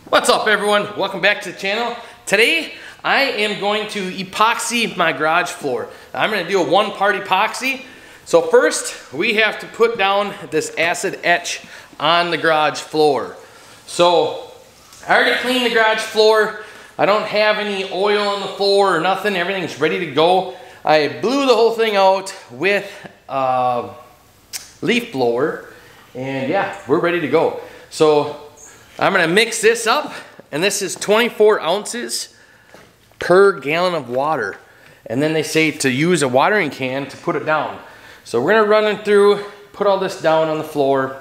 What's up, everyone? Welcome back to the channel. Today I am going to epoxy my garage floor. I'm going to do a one-part epoxy. So first we have to put down this acid etch on the garage floor. So I already cleaned the garage floor. I don't have any oil on the floor or nothing. Everything's ready to go. I blew the whole thing out with a leaf blower, and yeah, we're ready to go. So I'm gonna mix this up, and this is 24 ounces per gallon of water. And then they say to use a watering can to put it down. So we're gonna run it through, put all this down on the floor,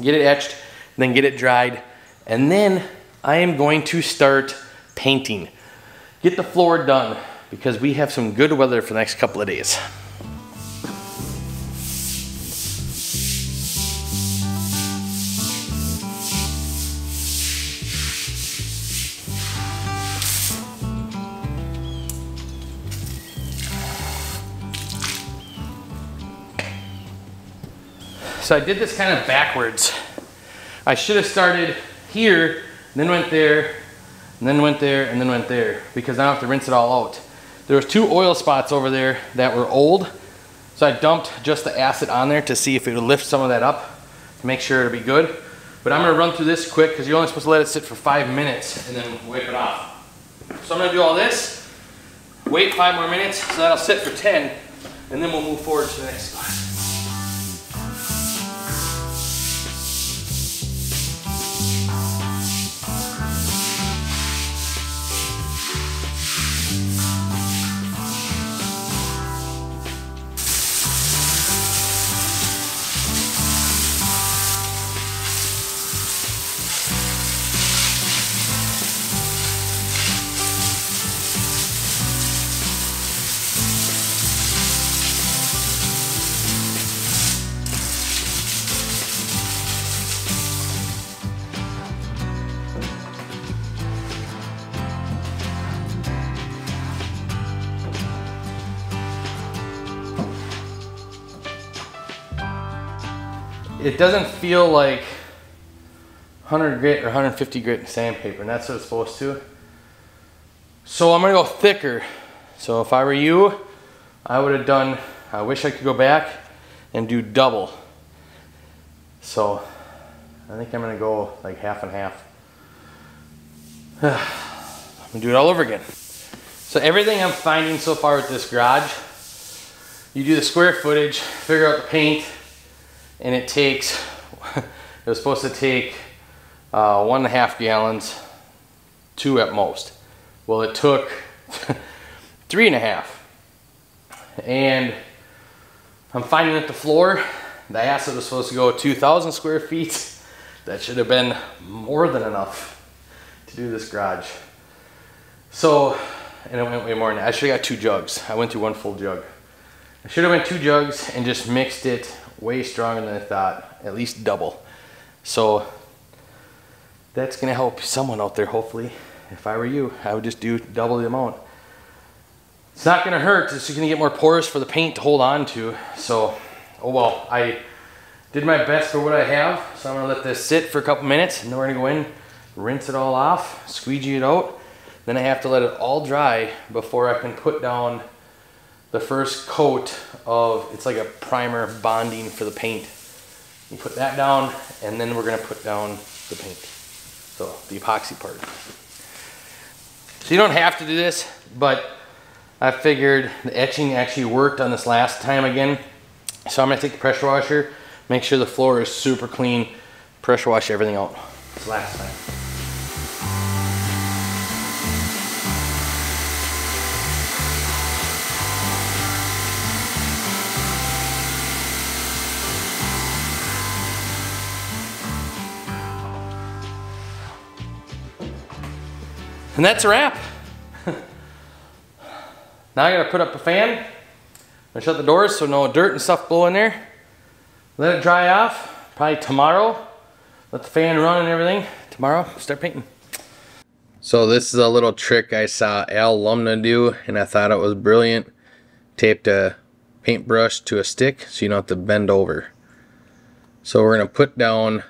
get it etched, then get it dried. And then I am going to start painting. Get the floor done, because we have some good weather for the next couple of days. So I did this kind of backwards. I should have started here, then went there, and then went there, and then went there, because I don't have to rinse it all out. There was 2 oil spots over there that were old, so I dumped just the acid on there to see if it would lift some of that up, to make sure it'll be good. But I'm gonna run through this quick, because you're only supposed to let it sit for 5 minutes and then wipe it off. So I'm gonna do all this, wait 5 more minutes, so that'll sit for 10, and then we'll move forward to the next spot. It doesn't feel like 100 grit or 150 grit sandpaper, and that's what it's supposed to. So I'm gonna go thicker. So if I were you, I would have done, I wish I could go back and do double. So I think I'm gonna go like half and half. I'm gonna do it all over again. So everything I'm finding so far with this garage, you do the square footage, figure out the paint, and it takes, it was supposed to take 1.5 gallons, 2 at most. Well, it took 3.5. And I'm finding that the floor, the acid was supposed to go 2,000 square feet. That should have been more than enough to do this garage. So, and it went way more than that. I should have got 2 jugs. I went through 1 full jug. I should have went 2 jugs and just mixed it way stronger than I thought, at least double. So that's gonna help someone out there, hopefully. If I were you, I would just do double the amount. It's not gonna hurt, it's just gonna get more porous for the paint to hold on to. So, oh well, I did my best for what I have. So I'm gonna let this sit for a couple minutes, and then we're gonna go in, rinse it all off, squeegee it out. Then I have to let it all dry before I can put down the first coat of, it's like a primer bonding for the paint. You put that down, and then we're gonna put down the paint. So the epoxy part. So you don't have to do this, but I figured the etching actually worked on this last time again. So I'm gonna take the pressure washer, make sure the floor is super clean, pressure wash everything out. It's last time. And that's a wrap. Now I gotta put up a fan. I'm gonna shut the doors so no dirt and stuff blow in there. Let it dry off, probably tomorrow. Let the fan run and everything. Tomorrow, start painting. So this is a little trick I saw Al Lumna do, and I thought it was brilliant. Taped a paintbrush to a stick so you don't have to bend over. So we're gonna put down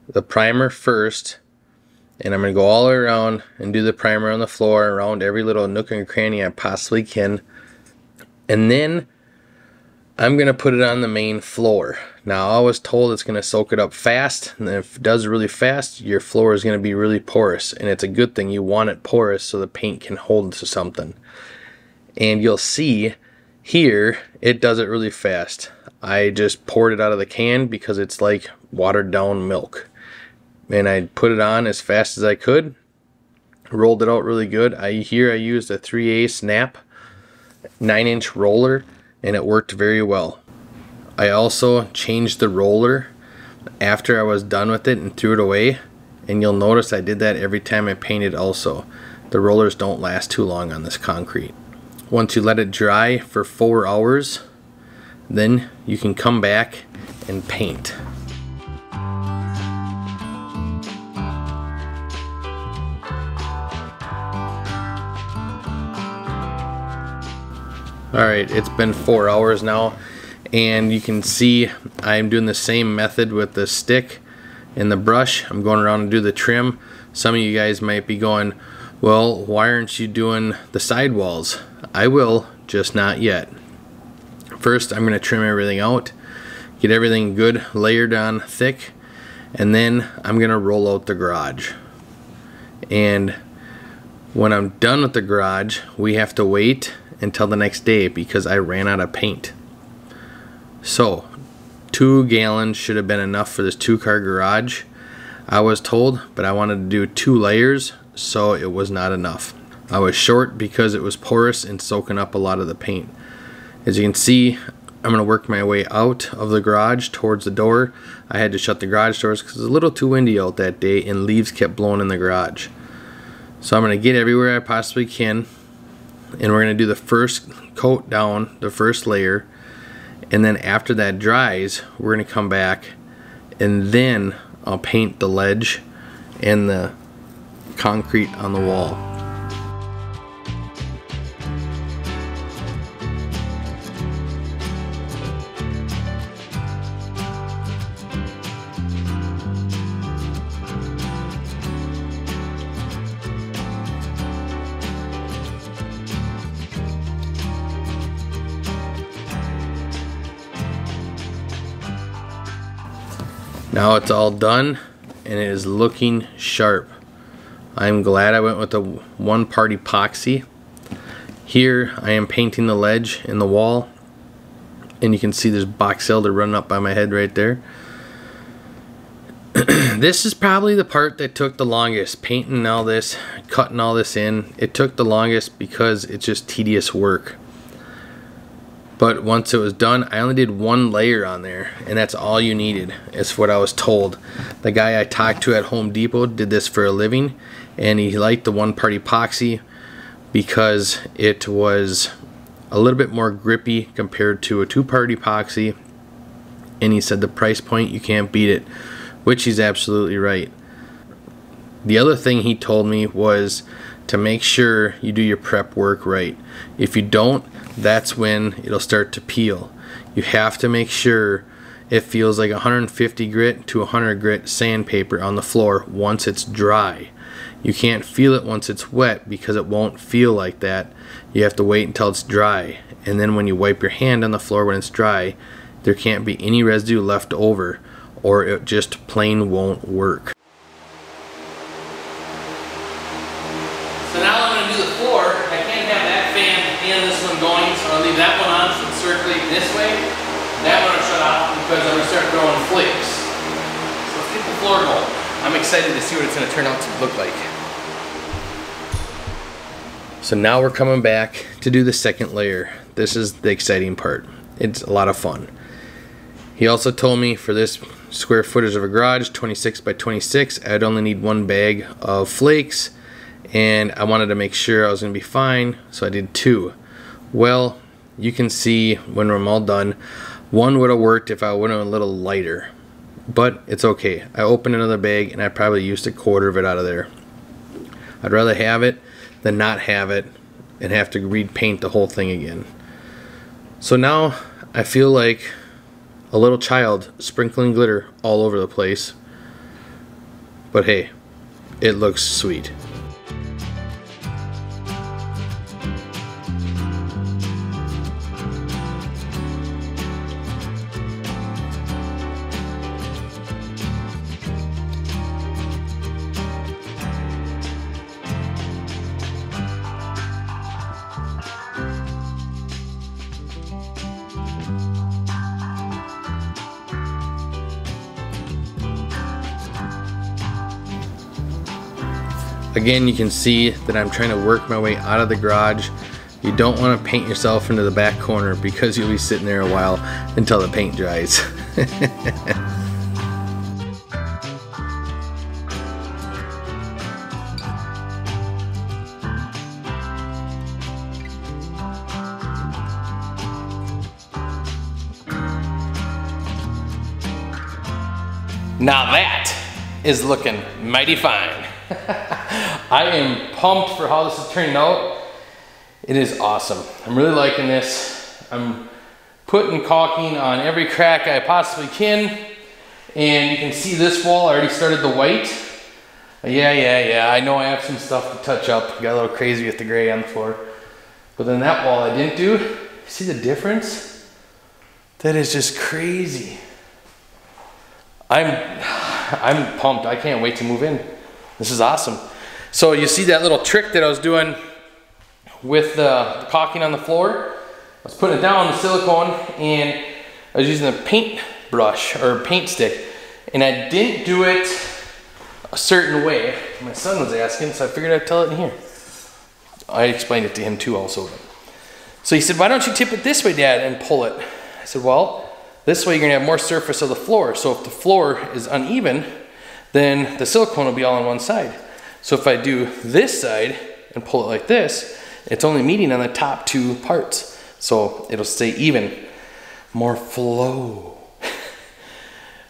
the primer first, And I'm going to go all the way around and do the primer on the floor, around every little nook and cranny I possibly can. And then I'm going to put it on the main floor. Now I was told it's going to soak it up fast, and if it does really fast, your floor is going to be really porous, and it's a good thing. You want it porous so the paint can hold to something. And you'll see here it does it really fast. I just poured it out of the can because it's like watered down milk. And I put it on as fast as I could, rolled it out really good. I used a 3/8 snap 9-inch roller, and it worked very well. I also changed the roller after I was done with it and threw it away, and you'll notice I did that every time I painted also. The rollers don't last too long on this concrete. Once you let it dry for 4 hours, then you can come back and paint. Alright, it's been 4 hours now, and you can see I'm doing the same method with the stick and the brush. I'm going around and do the trim. Some of you guys might be going, well, why aren't you doing the sidewalls? I will, just not yet. First, I'm going to trim everything out, get everything good layered on thick, and then I'm going to roll out the garage. And when I'm done with the garage, we have to wait until the next day because I ran out of paint. So 2 gallons should have been enough for this 2-car garage, I was told, but I wanted to do 2 layers, so it was not enough. I was short because it was porous and soaking up a lot of the paint. As you can see, I'm going to work my way out of the garage towards the door. I had to shut the garage doors because it was a little too windy out that day and leaves kept blowing in the garage. So I'm going to get everywhere I possibly can, and we're going to do the first coat down, the first layer, and then after that dries, we're going to come back and then I'll paint the ledge and the concrete on the wall. Now it's all done and it is looking sharp. I'm glad I went with the 1-part epoxy. Here I am painting the ledge in the wall, and you can see there's box elder running up by my head right there. This is probably the part that took the longest, painting all this, cutting all this in. It took the longest because it's just tedious work. But once it was done, I only did 1 layer on there, and that's all you needed. It's what I was told. The guy I talked to at Home Depot did this for a living, and he liked the 1-part epoxy because it was a little bit more grippy compared to a 2-part epoxy, and he said the price point, you can't beat it, which he's absolutely right. The other thing he told me was to make sure you do your prep work right. If you don't, that's when it'll start to peel. You have to make sure it feels like 150 grit to 100 grit sandpaper on the floor once it's dry. You can't feel it once it's wet because it won't feel like that. You have to wait until it's dry, and then when you wipe your hand on the floor when it's dry, there can't be any residue left over, or it just plain won't work. So now I'm going to do the floor. I can't have that fan and this one going, so I'll leave that one on so it's circulating this way. That one will shut off because I'm going to start throwing flakes. So let's get the floor going. I'm excited to see what it's going to turn out to look like. So now we're coming back to do the second layer. This is the exciting part. It's a lot of fun. He also told me for this square footage of a garage, 26 by 26, I'd only need 1 bag of flakes, and I wanted to make sure I was going to be fine, so I did 2. Well, you can see when I'm all done, 1 would have worked if I went a little lighter, but it's okay. I opened another bag and I probably used 1/4 of it out of there. I'd rather have it than not have it and have to repaint the whole thing again. So now I feel like a little child sprinkling glitter all over the place, but hey, it looks sweet. Again, you can see that I'm trying to work my way out of the garage. You don't want to paint yourself into the back corner because you'll be sitting there a while until the paint dries. Now that is looking mighty fine. I am pumped for how this is turning out. It is awesome. I'm really liking this. I'm putting caulking on every crack I possibly can. And you can see this wall, I already started the white. Yeah, I know I have some stuff to touch up. Got a little crazy with the gray on the floor. But then that wall I didn't do. See the difference? That is just crazy. I'm pumped. I can't wait to move in. This is awesome. So you see that little trick that I was doing with the caulking on the floor? I was putting it down the silicone and I was using a paint brush or paint stick, and I didn't do it a certain way. My son was asking, so I figured I'd tell it in here. I explained it to him too also. So he said, why don't you tip it this way, Dad, and pull it? I said, well, this way you're gonna have more surface of the floor. So if the floor is uneven, then the silicone will be all on one side. So if I do this side and pull it like this, it's only meeting on the top two parts. So it'll stay even. More flow.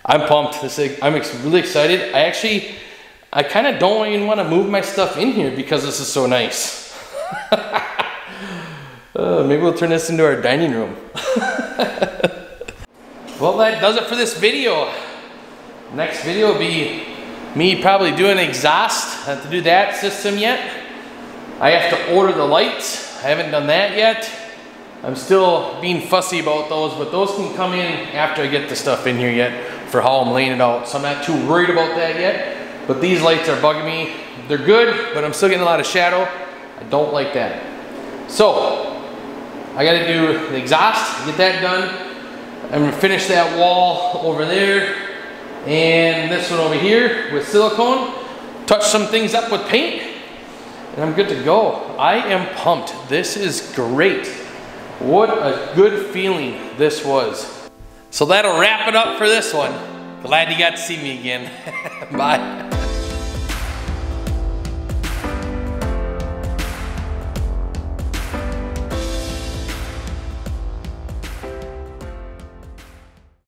I'm pumped. I'm really excited. I kind of don't even want to move my stuff in here because this is so nice. Maybe we'll turn this into our dining room. Well, that does it for this video. Next video will be me probably doing exhaust. I have to do that system yet. I have to order the lights. I haven't done that yet. I'm still being fussy about those, but those can come in after I get the stuff in here yet for how I'm laying it out. So I'm not too worried about that yet. But these lights are bugging me. They're good, but I'm still getting a lot of shadow. I don't like that. So I gotta do the exhaust, get that done. I'm gonna finish that wall over there and this one over here with silicone. Touch some things up with paint and I'm good to go. I am pumped. This is great. What a good feeling this was. So that'll wrap it up for this one. Glad you got to see me again. Bye.